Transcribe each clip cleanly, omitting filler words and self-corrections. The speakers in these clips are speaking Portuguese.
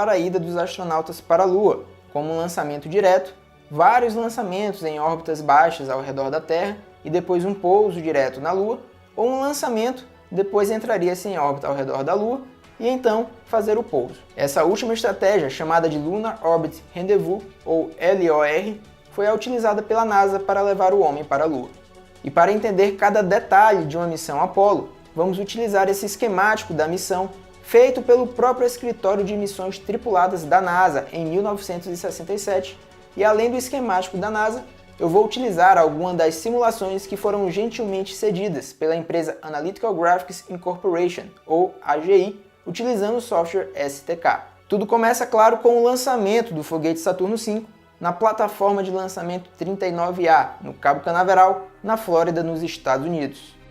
para a ida dos astronautas para a Lua, como um lançamento direto, vários lançamentos em órbitas baixas ao redor da Terra e depois um pouso direto na Lua, ou um lançamento, depois entraria-se em órbita ao redor da Lua e então fazer o pouso. Essa última estratégia, chamada de Lunar Orbit Rendezvous, ou LOR, foi a utilizada pela NASA para levar o homem para a Lua. E para entender cada detalhe de uma missão Apollo, vamos utilizar esse esquemático da missão feito pelo próprio Escritório de Missões Tripuladas da NASA em 1967, e além do esquemático da NASA, eu vou utilizar algumas das simulações que foram gentilmente cedidas pela empresa Analytical Graphics Incorporation, ou AGI, utilizando o software STK. Tudo começa, claro, com o lançamento do foguete Saturno V na plataforma de lançamento 39A, no Cabo Canaveral, na Flórida, nos Estados Unidos.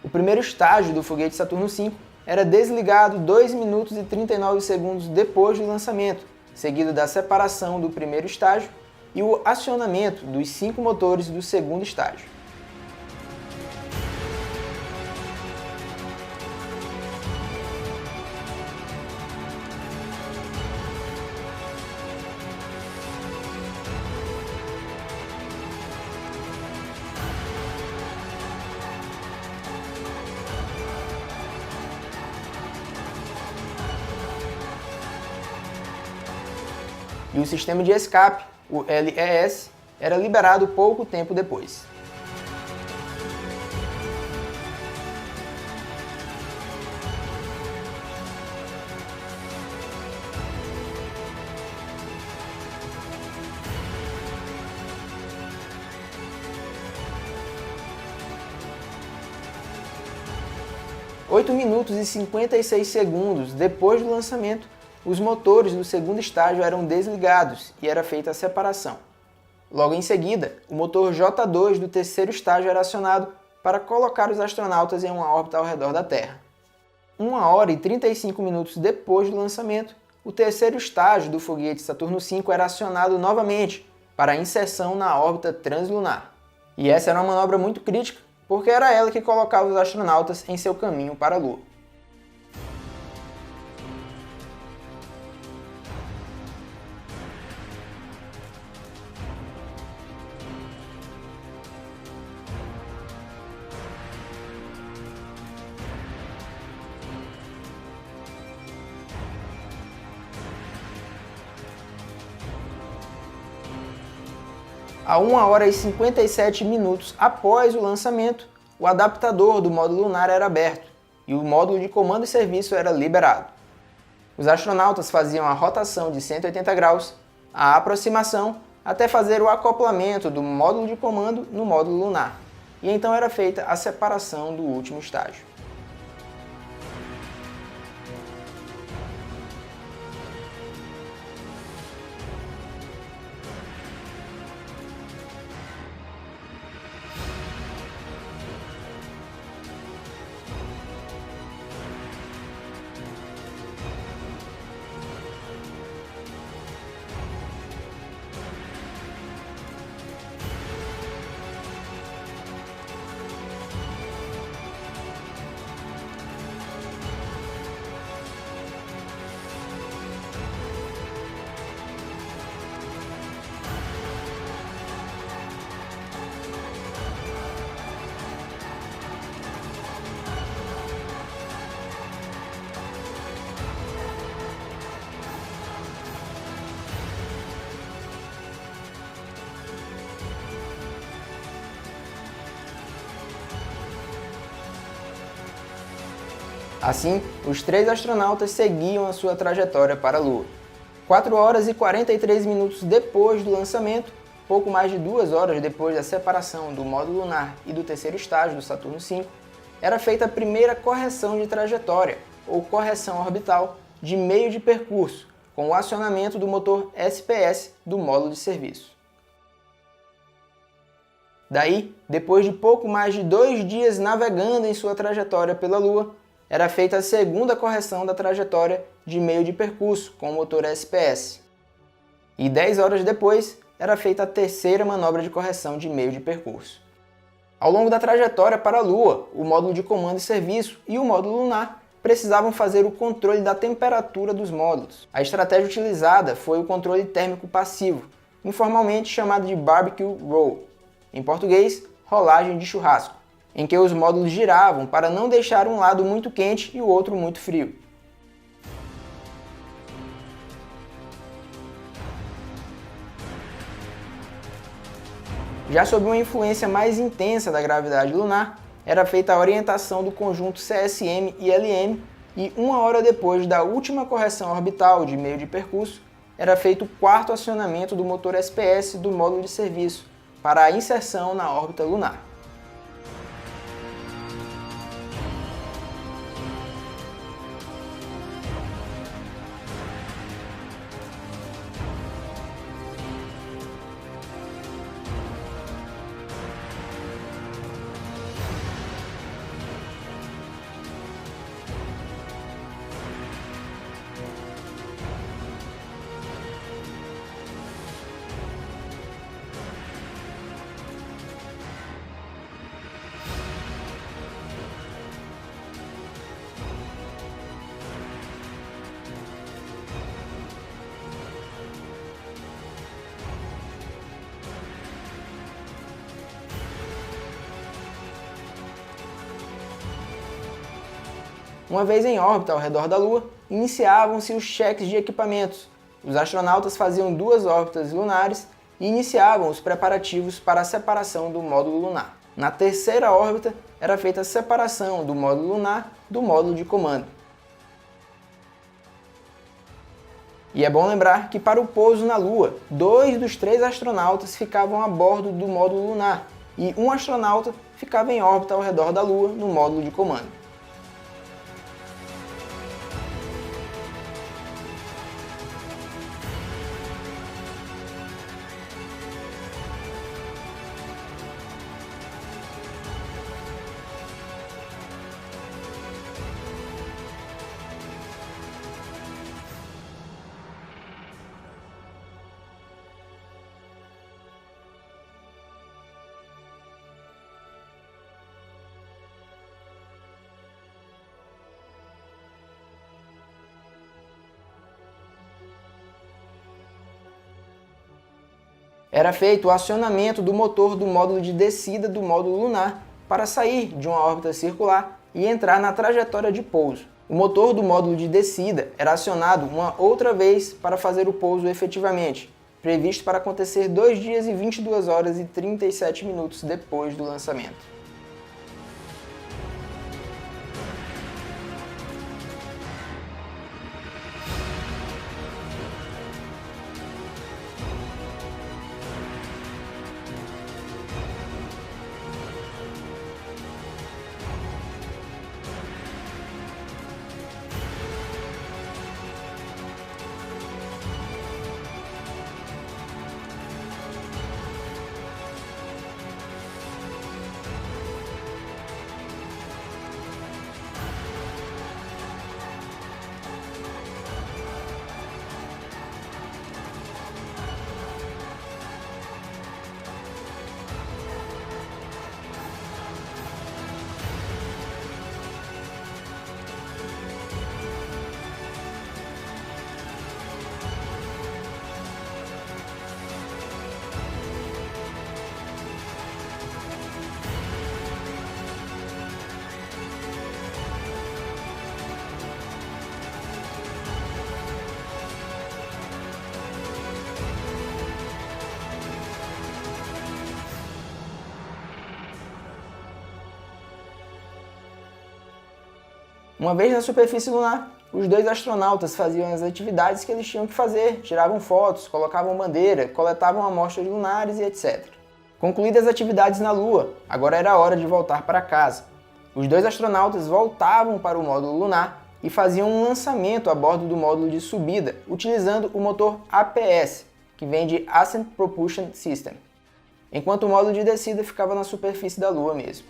O primeiro estágio do foguete Saturno V era desligado 2 minutos e 39 segundos depois do lançamento, seguido da separação do primeiro estágio e o acionamento dos 5 motores do segundo estágio. E o sistema de escape, o LES, era liberado pouco tempo depois. Oito minutos e 56 segundos depois do lançamento, os motores do segundo estágio eram desligados e era feita a separação. Logo em seguida, o motor J2 do terceiro estágio era acionado para colocar os astronautas em uma órbita ao redor da Terra. 1 hora e 35 minutos depois do lançamento, o terceiro estágio do foguete Saturno V era acionado novamente para a inserção na órbita translunar. E essa era uma manobra muito crítica, porque era ela que colocava os astronautas em seu caminho para a Lua. A 1 hora e 57 minutos após o lançamento, o adaptador do módulo lunar era aberto e o módulo de comando e serviço era liberado. Os astronautas faziam a rotação de 180 graus, a aproximação, até fazer o acoplamento do módulo de comando no módulo lunar, e então era feita a separação do último estágio. Assim, os 3 astronautas seguiam a sua trajetória para a Lua. 4 horas e 43 minutos depois do lançamento, pouco mais de 2 horas depois da separação do módulo lunar e do terceiro estágio do Saturno V, era feita a primeira correção de trajetória, ou correção orbital, de meio de percurso, com o acionamento do motor SPS do módulo de serviço. Daí, depois de pouco mais de 2 dias navegando em sua trajetória pela Lua, era feita a segunda correção da trajetória de meio de percurso com o motor SPS. E 10 horas depois, era feita a terceira manobra de correção de meio de percurso. Ao longo da trajetória para a Lua, o módulo de comando e serviço e o módulo lunar precisavam fazer o controle da temperatura dos módulos. A estratégia utilizada foi o controle térmico passivo, informalmente chamado de Barbecue Roll, em português, rolagem de churrasco, em que os módulos giravam para não deixar um lado muito quente e o outro muito frio. Já sob uma influência mais intensa da gravidade lunar, era feita a orientação do conjunto CSM e LM e 1 hora depois da última correção orbital de meio de percurso, era feito o 4º acionamento do motor SPS do módulo de serviço para a inserção na órbita lunar. Uma vez em órbita ao redor da Lua, iniciavam-se os cheques de equipamentos. Os astronautas faziam 2 órbitas lunares e iniciavam os preparativos para a separação do módulo lunar. Na terceira órbita, era feita a separação do módulo lunar do módulo de comando. E é bom lembrar que para o pouso na Lua, 2 dos 3 astronautas ficavam a bordo do módulo lunar e um astronauta ficava em órbita ao redor da Lua no módulo de comando. Era feito o acionamento do motor do módulo de descida do módulo lunar para sair de uma órbita circular e entrar na trajetória de pouso. O motor do módulo de descida era acionado uma outra vez para fazer o pouso efetivamente, previsto para acontecer 2 dias e 22 horas e 37 minutos depois do lançamento. Uma vez na superfície lunar, os 2 astronautas faziam as atividades que eles tinham que fazer, tiravam fotos, colocavam bandeira, coletavam amostras lunares e etc. Concluídas as atividades na Lua, agora era hora de voltar para casa. Os 2 astronautas voltavam para o módulo lunar e faziam um lançamento a bordo do módulo de subida, utilizando o motor APS, que vem de Ascent Propulsion System, enquanto o módulo de descida ficava na superfície da Lua mesmo.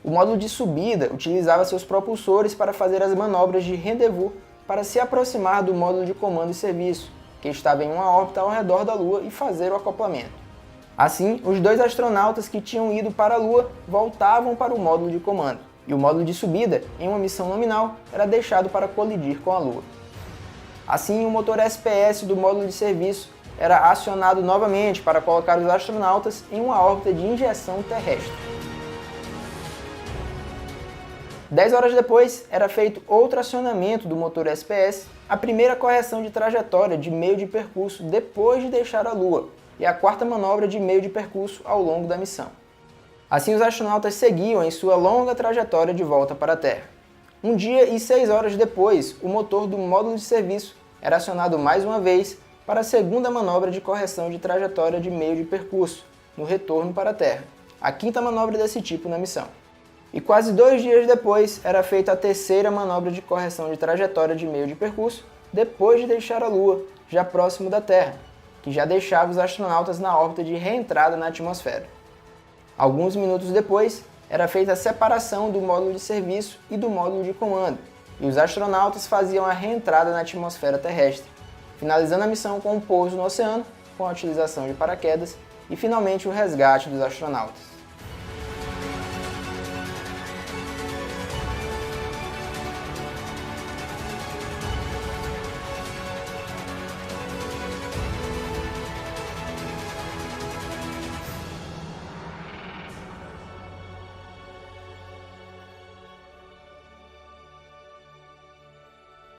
O módulo de subida utilizava seus propulsores para fazer as manobras de rendezvous para se aproximar do módulo de comando e serviço, que estava em uma órbita ao redor da Lua, e fazer o acoplamento. Assim, os 2 astronautas que tinham ido para a Lua voltavam para o módulo de comando, e o módulo de subida, em uma missão nominal, era deixado para colidir com a Lua. Assim, o motor SPS do módulo de serviço era acionado novamente para colocar os astronautas em uma órbita de injeção terrestre. 10 horas depois, era feito outro acionamento do motor SPS, a primeira correção de trajetória de meio de percurso depois de deixar a Lua, e a 4ª manobra de meio de percurso ao longo da missão. Assim, os astronautas seguiam em sua longa trajetória de volta para a Terra. 1 dia e 6 horas depois, o motor do módulo de serviço era acionado mais uma vez para a 2ª manobra de correção de trajetória de meio de percurso, no retorno para a Terra, a 5ª manobra desse tipo na missão. E quase 2 dias depois era feita a 3ª manobra de correção de trajetória de meio de percurso, depois de deixar a Lua, já próximo da Terra, que já deixava os astronautas na órbita de reentrada na atmosfera. Alguns minutos depois, era feita a separação do módulo de serviço e do módulo de comando, e os astronautas faziam a reentrada na atmosfera terrestre, finalizando a missão com um pouso no oceano, com a utilização de paraquedas, e finalmente o resgate dos astronautas.